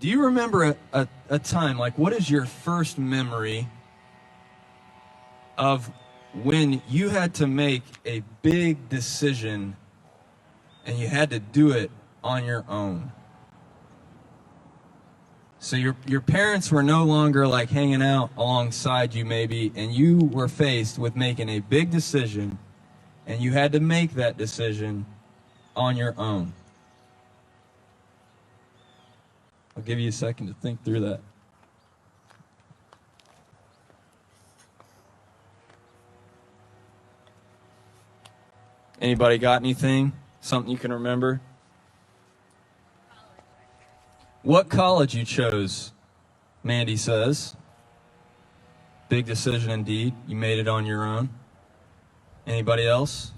Do you remember a time, like what is your first memory of when you had to make a big decision and you had to do it on your own? So your parents were no longer like hanging out alongside you maybe, and you were faced with making a big decision and you had to make that decision on your own. I'll give you a second to think through that. Anybody got anything? Something you can remember? What college you chose, Mandy says. Big decision indeed. You made it on your own. Anybody else?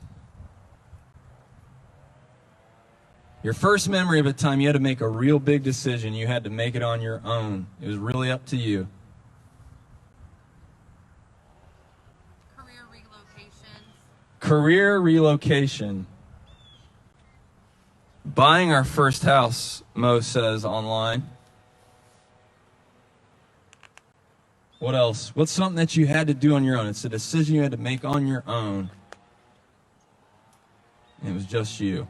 Your first memory of a time you had to make a real big decision. You had to make it on your own. It was really up to you. Career relocation. Career relocation. Buying our first house, Mo says online. What else? What's something that you had to do on your own? It's a decision you had to make on your own. And it was just you.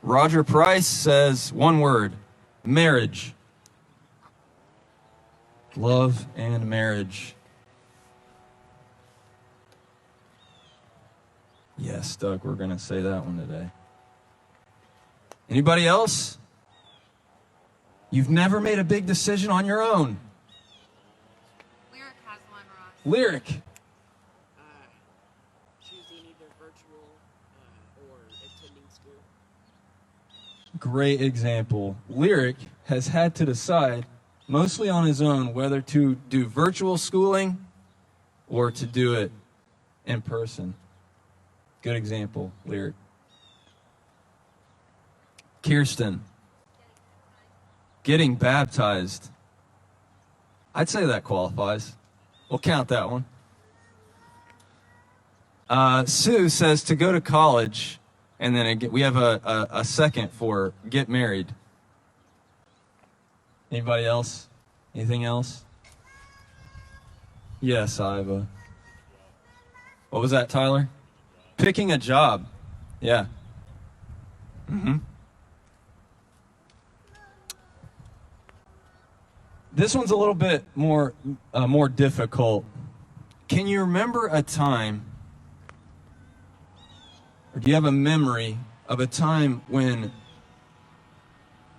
Roger Price says one word: marriage. Love and marriage. Yes, Doug, we're going to say that one today. Anybody else? You've never made a big decision on your own. Lyric has one, Ross. Lyric. Choosing either virtual or attending school. Great example. Lyric has had to decide, mostly on his own, whether to do virtual schooling or to do it in person. Good example, Lyric. Kirsten. Getting baptized. I'd say that qualifies. We'll count that one. Sue says to go to college, and then again, we have a second for get married. Anybody else? Anything else? Yes, Iva. What was that, Tyler? Picking a job. Yeah. This one's a little bit more difficult. Can you remember a time, or do you have a memory of a time when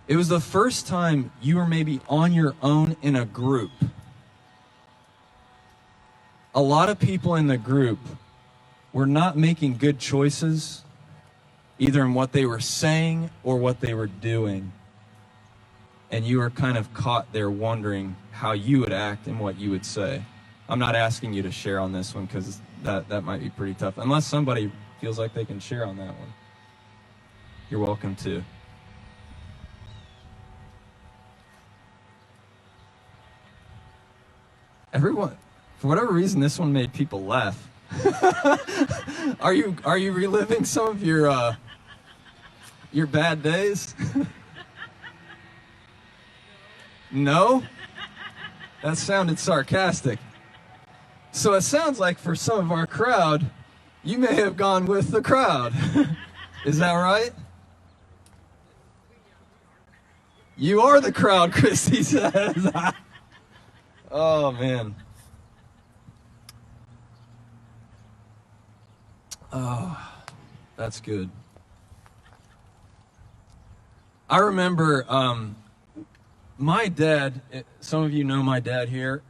it was the first time you were maybe on your own in a group? A lot of people in the group were not making good choices, either in what they were saying or what they were doing. And you were kind of caught there wondering how you would act and what you would say. I'm not asking you to share on this one because that might be pretty tough. Unless somebody feels like they can share on that one. You're welcome to. Everyone, for whatever reason, this one made people laugh. Are you reliving some of your bad days? No? That sounded sarcastic. So it sounds like for some of our crowd, you may have gone with the crowd. Is that right? You are the crowd, Christy says. Oh, man. Oh, that's good. I remember my dad, some of you know my dad here.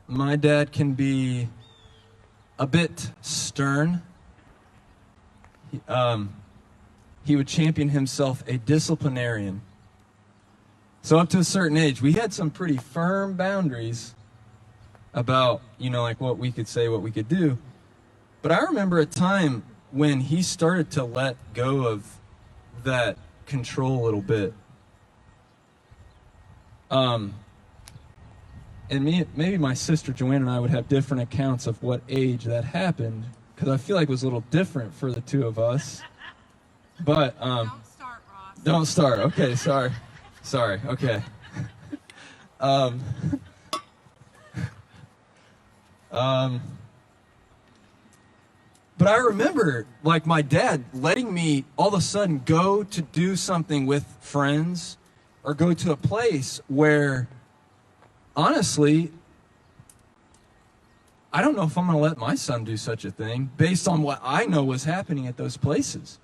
My dad can be a bit stern. He would champion himself a disciplinarian. So up to a certain age, we had some pretty firm boundaries about, like what we could say, what we could do. But I remember a time when he started to let go of that control a little bit. And maybe my sister Joanne and I would have different accounts of what age that happened. because I feel like it was a little different for the two of us. But Don't start, Ross. don't start. Okay, sorry. Sorry. Okay. Um, but I remember, like, my dad letting me all of a sudden go to do something with friends or go to a place where, honestly, I don't know if I'm going to let my son do such a thing based on what I know was happening at those places.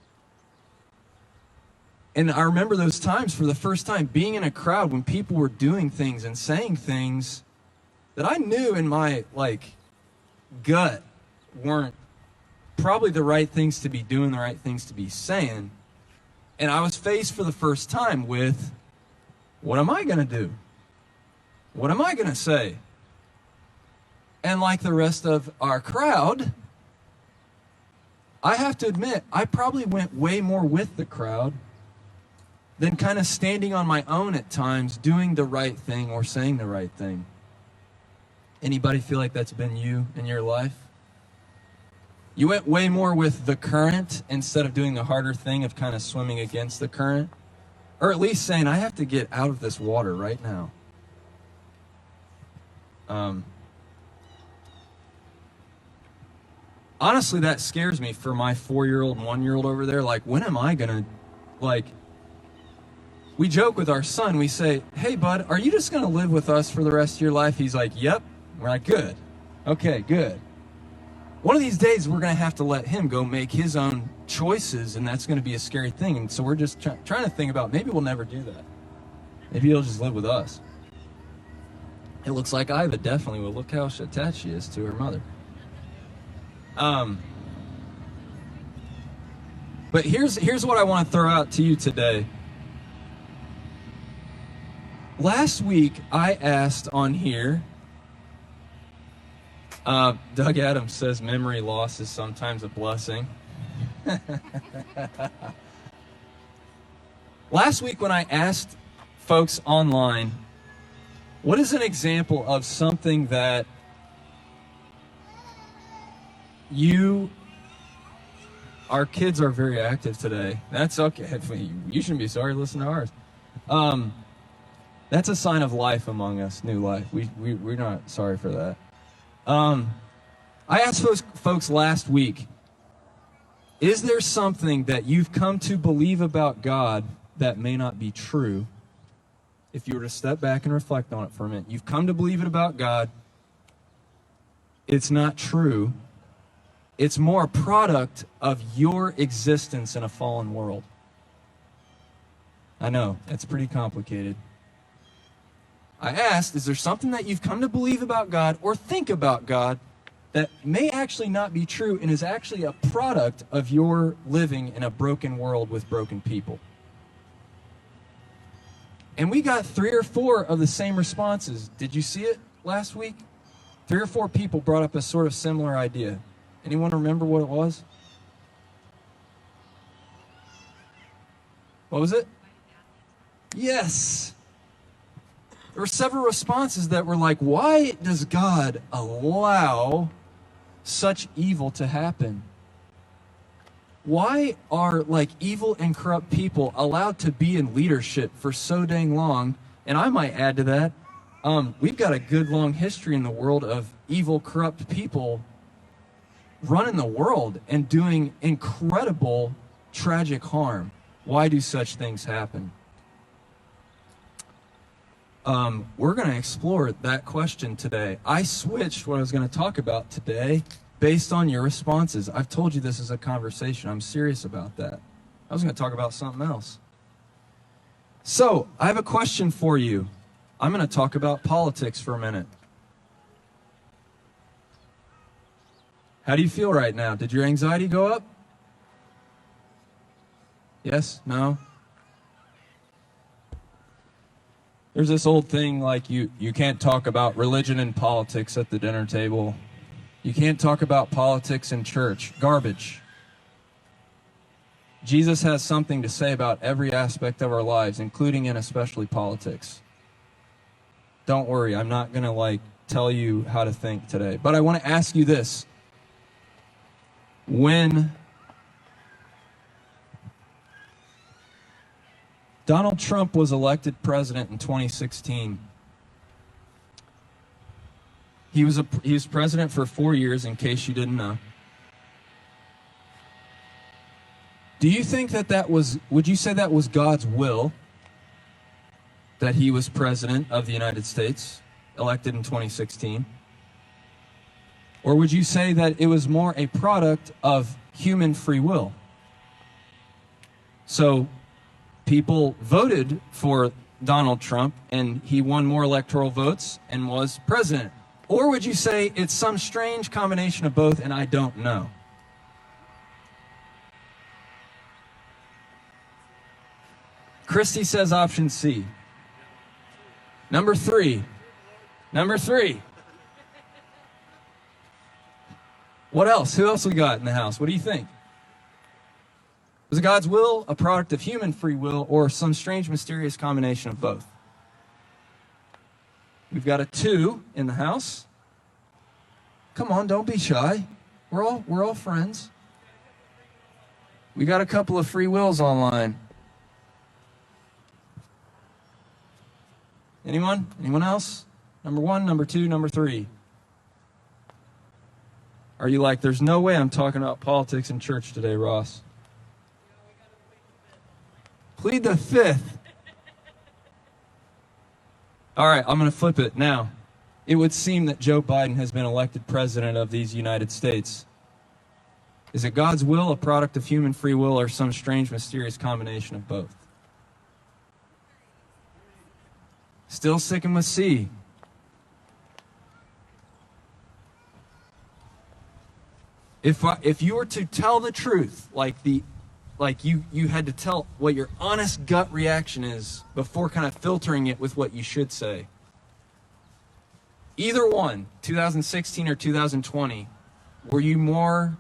And I remember those times for the first time being in a crowd when people were doing things and saying things that I knew in my, like, gut weren't probably the right things to be doing, the right things to be saying. And I was faced for the first time with, what am I going to do? What am I going to say? And like the rest of our crowd, I have to admit, I probably went way more with the crowd than kind of standing on my own at times, doing the right thing or saying the right thing. Anybody feel like that's been you in your life? You went way more with the current instead of doing the harder thing of kind of swimming against the current? Or at least saying, I have to get out of this water right now. Honestly, that scares me for my 4-year-old and 1-year-old over there. Like, when am I going to, like, we joke with our son. We say, hey, bud, are you just going to live with us for the rest of your life? He's like, yep. We're like, good. Okay, good. One of these days, we're going to have to let him go make his own choices, and that's going to be a scary thing. And so we're just trying to think about, maybe we'll never do that. Maybe he'll just live with us. It looks like Iva definitely will. Look how attached she is to her mother. But here's what I want to throw out to you today. Last week, I asked on here, Doug Adams says memory loss is sometimes a blessing. Last week when I asked folks online, what is an example of something that our kids are very active today. That's okay. You shouldn't be sorry. Listen to ours. That's a sign of life among us, new life. We're not sorry for that. I asked folks last week, is there something that you've come to believe about God that may not be true? If you were to step back and reflect on it for a minute, you've come to believe it about God. It's not true. It's more a product of your existence in a fallen world. I know, it's pretty complicated. I asked, is there something that you've come to believe about God or think about God that may actually not be true and is actually a product of your living in a broken world with broken people? And we got 3 or 4 of the same responses. Did you see it last week? 3 or 4 people brought up a sort of similar idea. Anyone remember what it was? What was it? Yes. There were several responses that were like, why does God allow such evil to happen? Why are, like, evil and corrupt people allowed to be in leadership for so dang long? And I might add to that, we've got a good long history in the world of evil, corrupt people running the world and doing incredible, tragic harm. Why do such things happen? We're going to explore that question today. I switched what I was going to talk about today based on your responses. I've told you this is a conversation. I'm serious about that. I was going to talk about something else. So, I have a question for you. I'm going to talk about politics for a minute. How do you feel right now? Did your anxiety go up? Yes? No? There's this old thing like you can't talk about religion and politics at the dinner table. You can't talk about politics in church. Garbage. Jesus has something to say about every aspect of our lives, including and especially politics. Don't worry, I'm not going to tell you how to think today. But I want to ask you this. When Donald Trump was elected president in 2016, he was president for 4 years, in case you didn't know. Do you think would you say that was God's will, that he was president of the United States, elected in 2016? Or would you say that it was more a product of human free will? So people voted for Donald Trump and he won more electoral votes and was president. Or would you say it's some strange combination of both and I don't know? Christy says option C. Number three. What else? Who else we got in the house? What do you think? Was it God's will, a product of human free will, or some strange, mysterious combination of both? We've got a 2 in the house. Come on, don't be shy. We're all friends. We got a couple of free wills online. Anyone? Anyone else? Number 1, number 2, number 3. Are you like, there's no way I'm talking about politics in church today, Ross? Plead the 5th. All right, I'm going to flip it now. It would seem that Joe Biden has been elected president of these United States. Is it God's will, a product of human free will, or some strange, mysterious combination of both? Still sticking with C. If you were to tell the truth, like you had to tell what your honest gut reaction is before kind of filtering it with what you should say. Either one, 2016 or 2020, were you more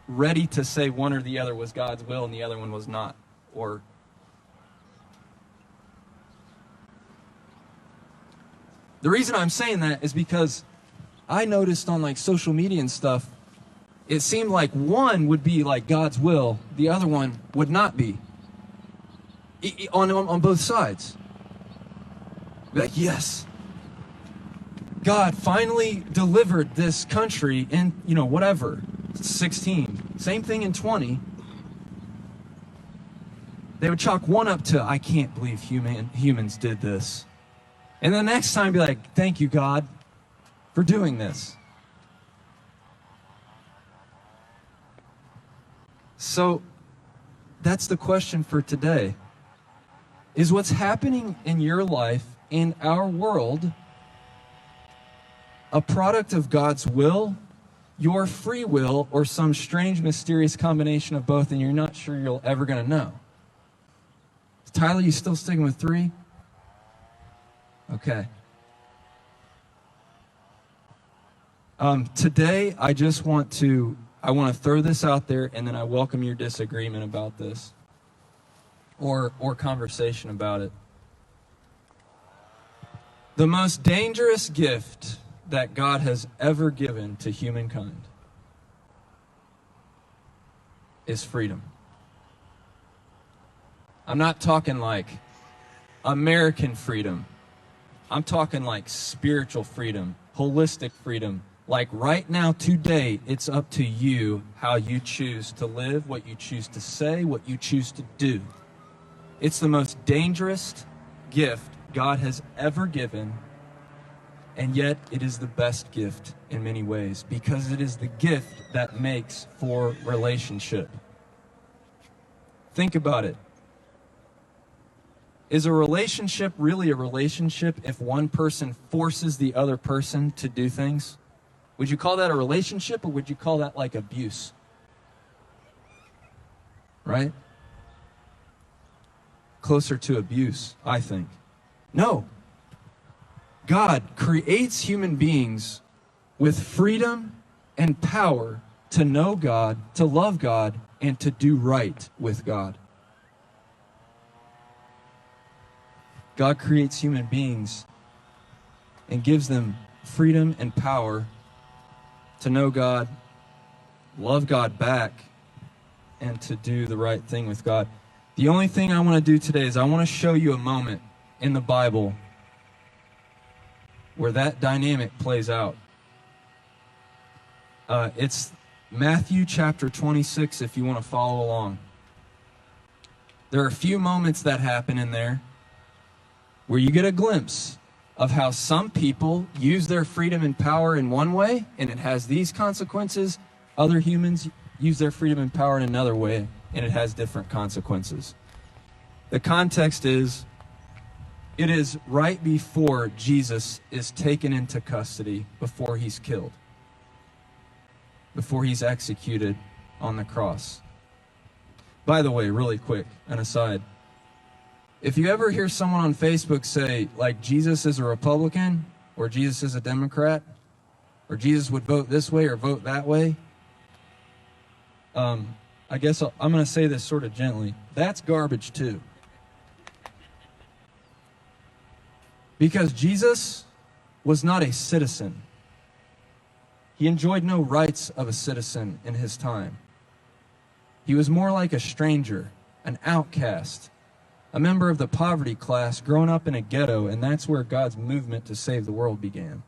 ready to say one or the other was God's will and the other one was not? Or the reason I'm saying that is because I noticed on like social media and stuff, it seemed like one would be like God's will, the other one would not be. On both sides. Like, yes, God finally delivered this country in, whatever, 16. Same thing in 20. They would chalk one up to, I can't believe humans did this. And the next time be like, thank you, God, for doing this. So that's the question for today. Is what's happening in your life, in our world, a product of God's will, your free will, or some strange, mysterious combination of both, and you're not sure you're ever going to know? Tyler, you still sticking with 3? Okay. Today, I want to throw this out there, and then I welcome your disagreement about this, or conversation about it. The most dangerous gift that God has ever given to humankind is freedom. I'm not talking like American freedom. I'm talking like spiritual freedom, holistic freedom. Like right now, today, it's up to you how you choose to live, what you choose to say, what you choose to do. It's the most dangerous gift God has ever given, and yet it is the best gift in many ways, because it is the gift that makes for relationship. Think about it. Is a relationship really a relationship if one person forces the other person to do things? Would you call that a relationship, or would you call that like abuse? Right? Closer to abuse, I think. No. God creates human beings with freedom and power to know God, to love God, and to do right with God. God creates human beings and gives them freedom and power to know God, love God back and to do the right thing with God. The only thing I want to do today is I want to show you a moment in the Bible where that dynamic plays out. It's Matthew chapter 26, if you want to follow along. There are a few moments that happen in there where you get a glimpse of how some people use their freedom and power in one way, and it has these consequences. Other humans use their freedom and power in another way, and it has different consequences. The context is, it is right before Jesus is taken into custody, before he's killed, before he's executed on the cross. By the way, really quick, an aside. If you ever hear someone on Facebook say, like, Jesus is a Republican, or Jesus is a Democrat, or Jesus would vote this way or vote that way, I guess I'm going to say this sort of gently. That's garbage too. Because Jesus was not a citizen. He enjoyed no rights of a citizen in his time. He was more like a stranger, an outcast, a member of the poverty class growing up in a ghetto, and that's where God's movement to save the world began.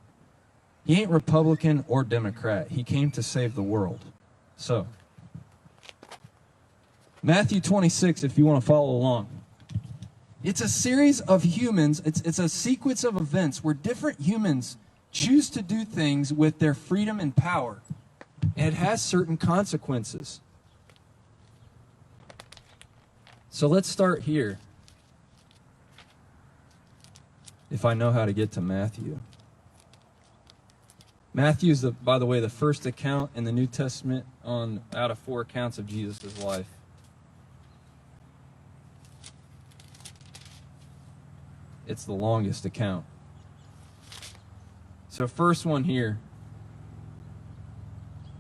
He ain't Republican or Democrat. He came to save the world. So, Matthew 26, if you want to follow along. It's a series of humans, it's a sequence of events where different humans choose to do things with their freedom and power. And it has certain consequences. So let's start here. If I know how to get to Matthew. Matthew is, by the way, the first account in the New Testament out of 4 accounts of Jesus' life. It's the longest account. So first one here.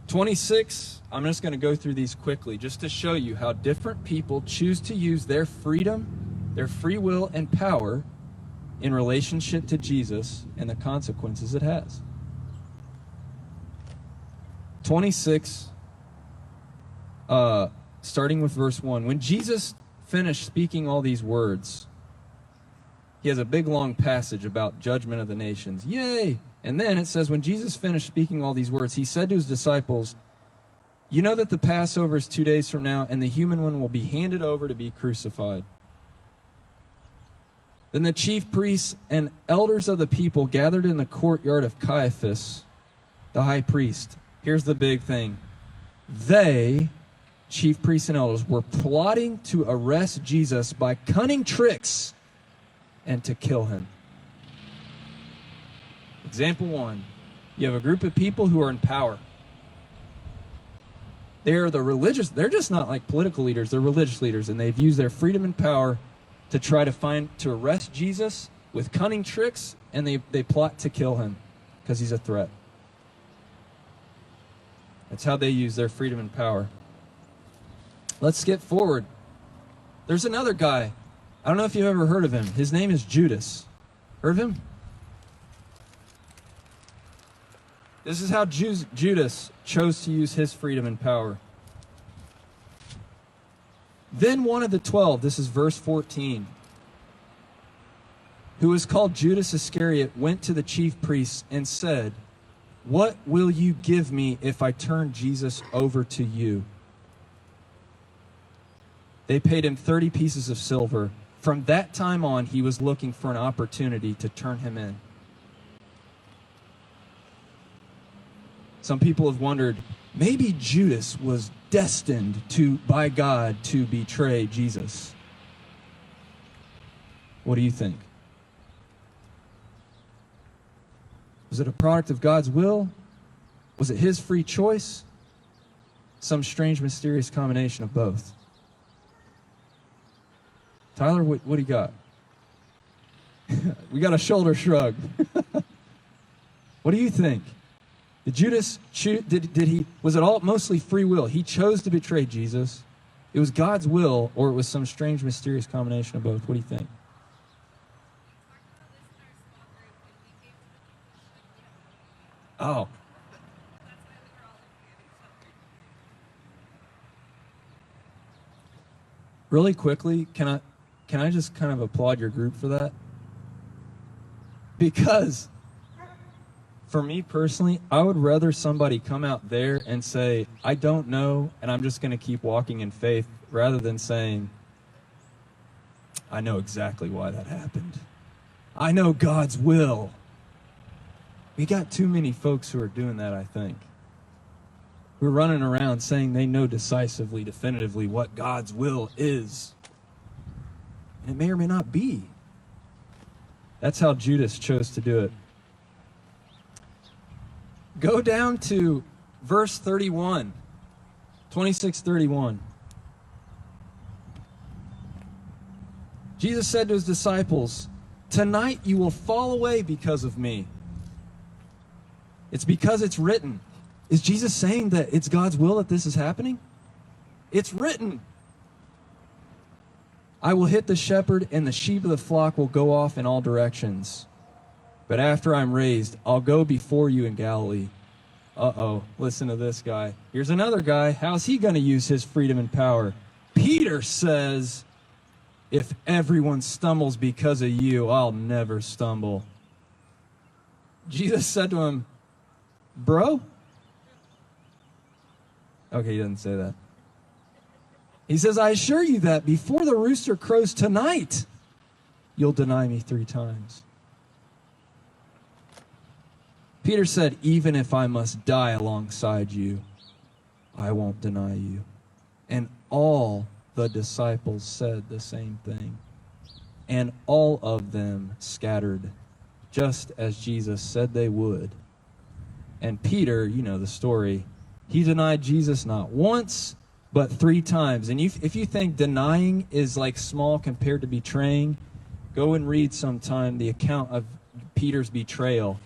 26, I'm just going to go through these quickly just to show you how different people choose to use their freedom, their free will, and power in relationship to Jesus and the consequences it has. 26, starting with verse 1. When Jesus finished speaking all these words, he has a big long passage about judgment of the nations. Yay! And then it says, when Jesus finished speaking all these words, he said to his disciples, "You know that the Passover is 2 days from now, and the human one will be handed over to be crucified." Then the chief priests and elders of the people gathered in the courtyard of Caiaphas, the high priest. Here's the big thing. They, chief priests and elders, were plotting to arrest Jesus by cunning tricks and to kill him. Example 1. You have a group of people who are in power. They're just not like political leaders, they're religious leaders, and they've used their freedom and power to try to arrest Jesus with cunning tricks, and they plot to kill him because he's a threat. That's how they use their freedom and power. Let's skip forward. There's another guy. I don't know if you've ever heard of him. His name is Judas. Heard of him? This is how Judas chose to use his freedom and power. Then one of the 12, this is verse 14, who was called Judas Iscariot, went to the chief priests and said, "What will you give me if I turn Jesus over to you?" They paid him 30 pieces of silver. From that time on, he was looking for an opportunity to turn him in. Some people have wondered, maybe Judas was destined by God to betray Jesus. What do you think? Was it a product of God's will? Was it his free choice? Some strange, mysterious combination of both. Tyler, what do you got? We got a shoulder shrug. What do you think? Did Judas was it all mostly free will? He chose to betray Jesus. It was God's will, or it was some strange, mysterious combination of both. What do you think? Oh. Really quickly, can I just kind of applaud your group for that? Because for me personally, I would rather somebody come out there and say, I don't know, and I'm just going to keep walking in faith, rather than saying, I know exactly why that happened. I know God's will. We got too many folks who are doing that, I think. We're running around saying they know decisively, definitively what God's will is. And it may or may not be. That's how Judas chose to do it. Go down to verse 31, 26:31. Jesus said to his disciples, tonight you will fall away because of me. It's because it's written. Is Jesus saying that it's God's will that this is happening? It's written. I will hit the shepherd, and the sheep of the flock will go off in all directions. But after I'm raised, I'll go before you in Galilee. Uh-oh, listen to this guy. Here's another guy. How's he going to use his freedom and power? Peter says, if everyone stumbles because of you, I'll never stumble. Jesus said to him, bro? Okay, he doesn't say that. He says, I assure you that before the rooster crows tonight, you'll deny me 3 times. Peter said, even if I must die alongside you, I won't deny you. And all the disciples said the same thing. And all of them scattered, just as Jesus said they would. And Peter, you know the story, he denied Jesus not once, but 3 times. And if you think denying is like small compared to betraying, go and read sometime the account of Peter's betrayal.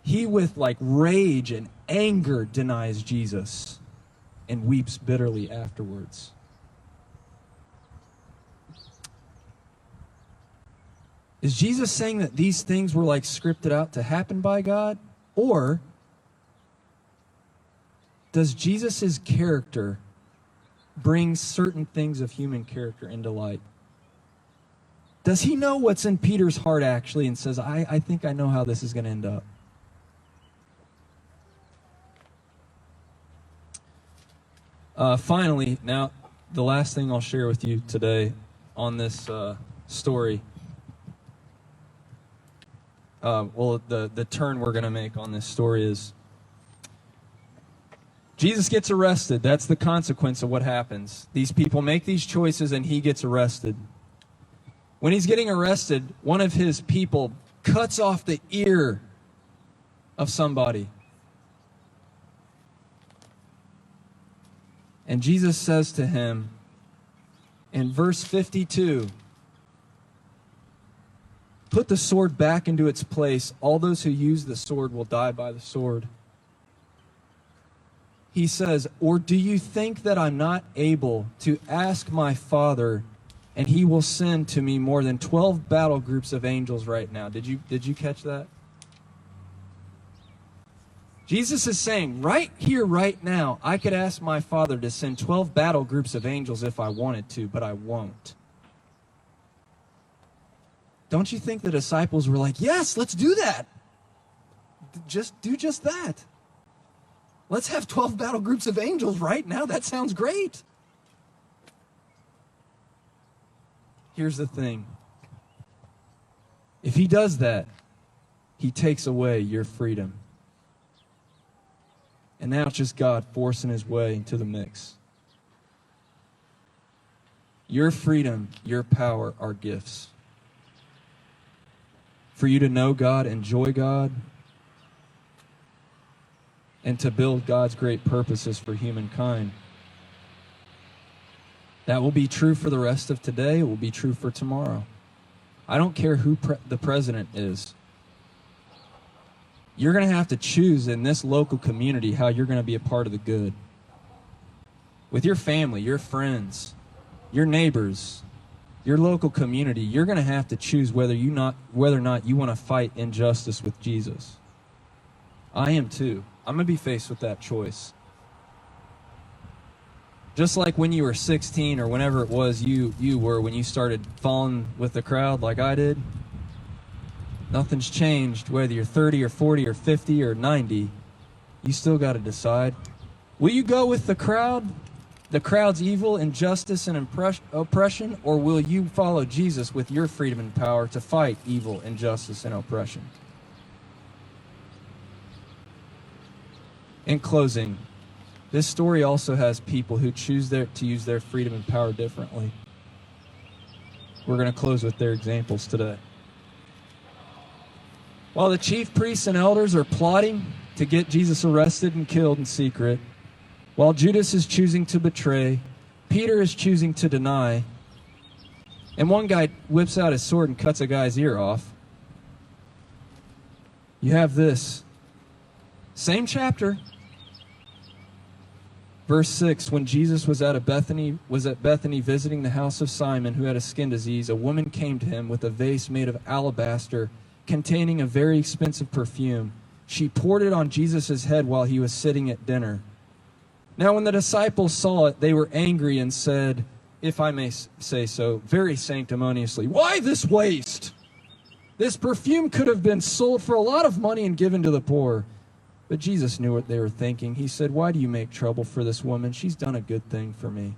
He, with like rage and anger, denies Jesus and weeps bitterly afterwards. Is Jesus saying that these things were like scripted out to happen by God? Or does Jesus' character bring certain things of human character into light? Does he know what's in Peter's heart actually and says, I think I know how this is going to end up? Finally, now, the last thing I'll share with you today on this story, the turn we're going to make on this story is Jesus gets arrested. That's the consequence of what happens. These people make these choices and he gets arrested. When he's getting arrested, one of his people cuts off the ear of somebody. And Jesus says to him in verse 52, put the sword back into its place. All those who use the sword will die by the sword. He says, or do you think that I'm not able to ask my Father, and he will send to me more than 12 battle groups of angels right now? Did you catch that? Jesus is saying, right here, right now, I could ask my Father to send 12 battle groups of angels if I wanted to, but I won't. Don't you think the disciples were like, yes, let's do that. Do just that. Let's have 12 battle groups of angels right now. That sounds great. Here's the thing. If he does that, he takes away your freedom. And now it's just God forcing his way into the mix. Your freedom, your power are gifts. For you to know God, enjoy God, and to build God's great purposes for humankind. That will be true for the rest of today. It will be true for tomorrow. I don't care who the president is. You're going to have to choose in this local community how you're going to be a part of the good. With your family, your friends, your neighbors, your local community, you're going to have to choose whether or not you want to fight injustice with Jesus. I am too. I'm going to be faced with that choice. Just like when you were 16 or whenever it was you were when you started falling with the crowd like I did, nothing's changed whether you're 30 or 40 or 50 or 90. You still got to decide. Will you go with the crowd's evil, injustice, and oppression, or will you follow Jesus with your freedom and power to fight evil, injustice, and oppression? In closing, this story also has people who choose to use their freedom and power differently. We're going to close with their examples today. While the chief priests and elders are plotting to get Jesus arrested and killed in secret, while Judas is choosing to betray, Peter is choosing to deny, and one guy whips out his sword and cuts a guy's ear off, you have this. Same chapter. Verse 6, when Jesus was at Bethany visiting the house of Simon, who had a skin disease, a woman came to him with a vase made of alabaster containing a very expensive perfume. She poured it on Jesus' head while he was sitting at dinner. Now when the disciples saw it, they were angry and said, if I may say so, very sanctimoniously, "Why this waste? This perfume could have been sold for a lot of money and given to the poor." But Jesus knew what they were thinking. He said, "Why do you make trouble for this woman? She's done a good thing for me.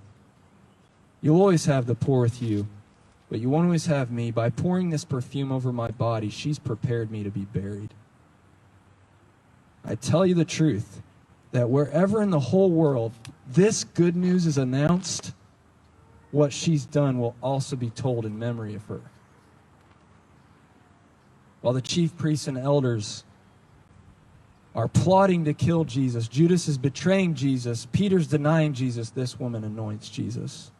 You'll always have the poor with you, but you won't always have me. By pouring this perfume over my body, she's prepared me to be buried. I tell you the truth, that wherever in the whole world this good news is announced, what she's done will also be told in memory of her." While the chief priests and elders are plotting to kill Jesus, Judas is betraying Jesus, Peter's denying Jesus, this woman anoints Jesus.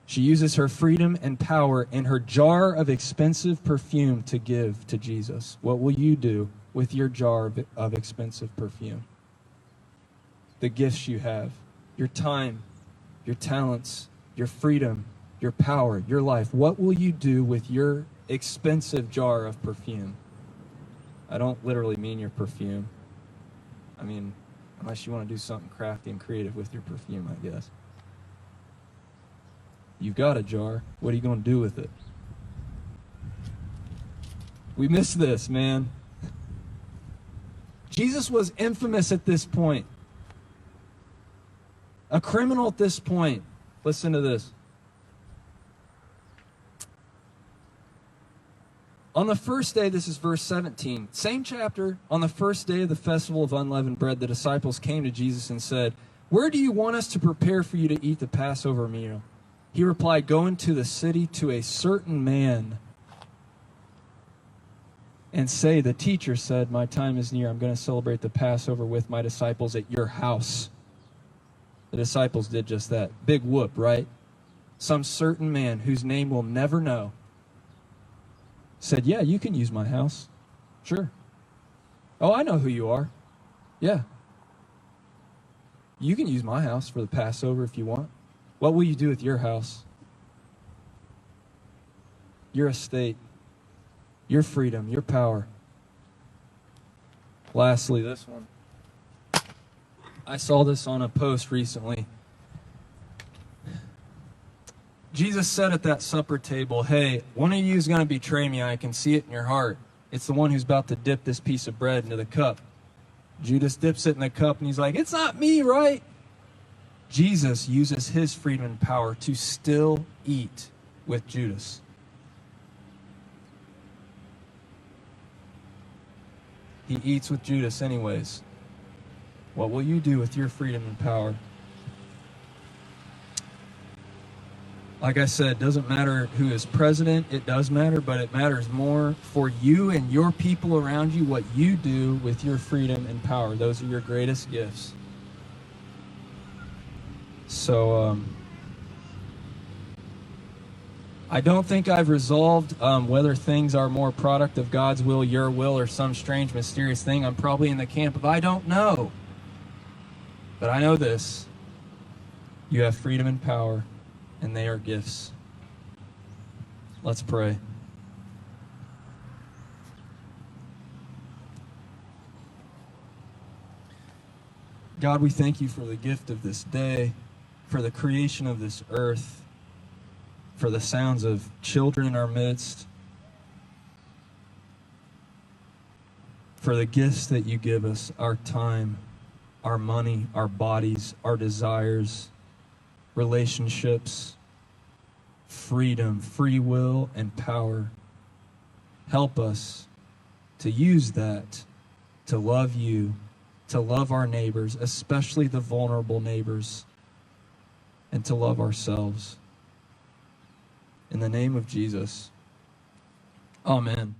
She uses her freedom and power and her jar of expensive perfume to give to Jesus. What will you do with your jar of expensive perfume? The gifts you have, your time, your talents, your freedom, your power, your life. What will you do with your expensive jar of perfume? I don't literally mean your perfume. I mean, unless you want to do something crafty and creative with your perfume, I guess. You've got a jar. What are you going to do with it? We miss this, man. Jesus was infamous at this point. A criminal at this point. Listen to this. On the first day, this is verse 17, same chapter, on the first day of the festival of unleavened bread, the disciples came to Jesus and said, "Where do you want us to prepare for you to eat the Passover meal?" He replied, "Go into the city to a certain man and say, 'The teacher said, my time is near. I'm going to celebrate the Passover with my disciples at your house.'" The disciples did just that. Big whoop, right? Some certain man whose name we'll never know said, "Yeah, you can use my house." "Sure." "Oh, I know who you are." "Yeah. You can use my house for the Passover if you want." "What will you do with your house?" Your estate, your freedom, your power. Lastly, this one. I saw this on a post recently. Jesus said at that supper table, "Hey, one of you is going to betray me. I can see it in your heart. It's the one who's about to dip this piece of bread into the cup." Judas dips it in the cup and he's like, "It's not me, right?" Jesus uses his freedom and power to still eat with Judas. He eats with Judas anyways. What will you do with your freedom and power? Like I said, it doesn't matter who is president. It does matter, but it matters more for you and your people around you, what you do with your freedom and power. Those are your greatest gifts. So, I don't think I've resolved whether things are more product of God's will, your will, or some strange, mysterious thing. I'm probably in the camp of I don't know. But I know this. You have freedom and power, and they are gifts. Let's pray. God, we thank you for the gift of this day. for the creation of this earth, for the sounds of children in our midst, for the gifts that you give us, our time, our money, our bodies, our desires, relationships, freedom, free will, and power. Help us to use that to love you, to love our neighbors, especially the vulnerable neighbors, and to love ourselves. In the name of Jesus, amen.